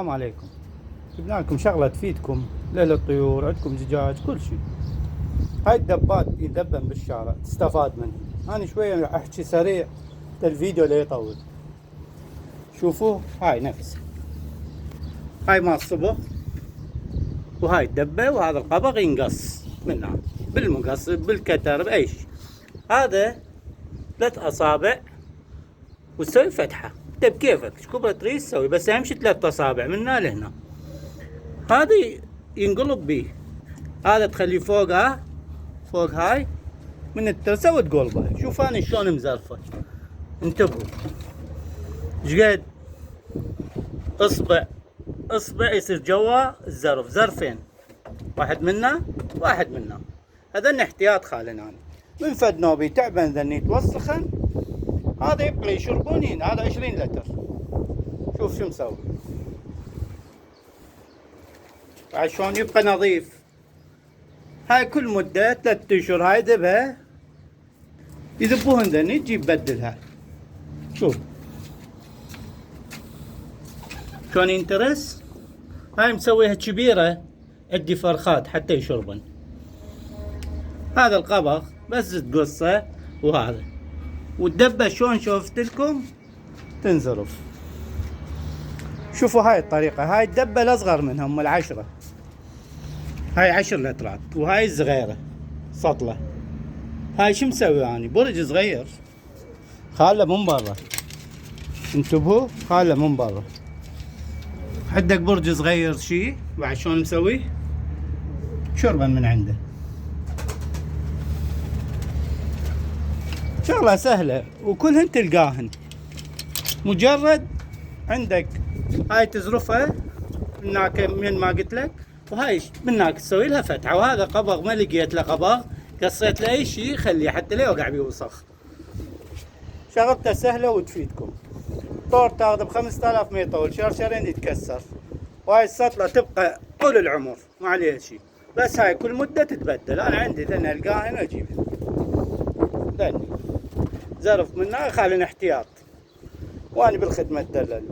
السلام عليكم. جبنا لكم شغلة تفيدكم للطيور، عندكم دجاج كل شيء. هاي الدبات يدبن بالشارع تستفاد منه. أنا شوية أحكي سريع الفيديو لا يطول. شوفوا هاي نفس هاي مال الصبح، وهاي الدبة، وهذا القبق ينقص منها بالمقص بالكتر بأي شيء. هذا 3 أصابع وتسوي فتحة انت بكيفك شكبرة تريد تسوي، بس اهم شي 3 أصابع من هنا لهنا. هذا ينقلب بيه، هذا تخليه فوق فوق هاي من الترسة وتقلبه. شوف انا شلون مزرفه، انتبهوا شقد اصبع يصير جوا الزرف، زرفين، واحد منا واحد منا. هذا احتياط خالنا أنا. من فد نوبي تعبان ذني توسخن، هذا يبقى يشربونين. هذا 20 لتر. شوف شو مسوي عشان يبقى نظيف. هاي كل مدة 3 أشهر هاي ذبها يذبوهن ذني، تجيب بدلها. شوف شلون ينترس. هاي مسويها كبيرة عندي فرخات حتى يشربن. هذا القبق بس تقصه، وهذا والدبة شلون شوفت لكم تنزرف. شوفوا هاي الطريقة. هاي الدبة الأصغر منهم ال10، هاي 10 لترات، وهاي الصغيرة سطلة. هاي شو مسوي يعني؟ برج صغير خاله من برا، انتبهوا خاله من برا. عندك برج صغير شي بعد شلون مسوي شربا من عنده. شغلة سهلة وكلهن تلقاهن، مجرد عندك هاي تزرفها من هناك من ما قلت لك، وهاي من هناك تسوي لها فتحة. وهذا قبغ ما لقيت له قبغ قصيت له اي شيء خليه حتى لا يوقع بيوسخ. شغلته سهلة وتفيدكم. طور تاخذ ب5000 ما يطول، شهرين يتكسر. وهاي السطلة تبقى طول العمر ما عليها شيء، بس هاي كل مدة تتبدل. انا عندي ذني القاهن اجيبها ذني زرف منها خالي احتياط، وانا بالخدمة دلل.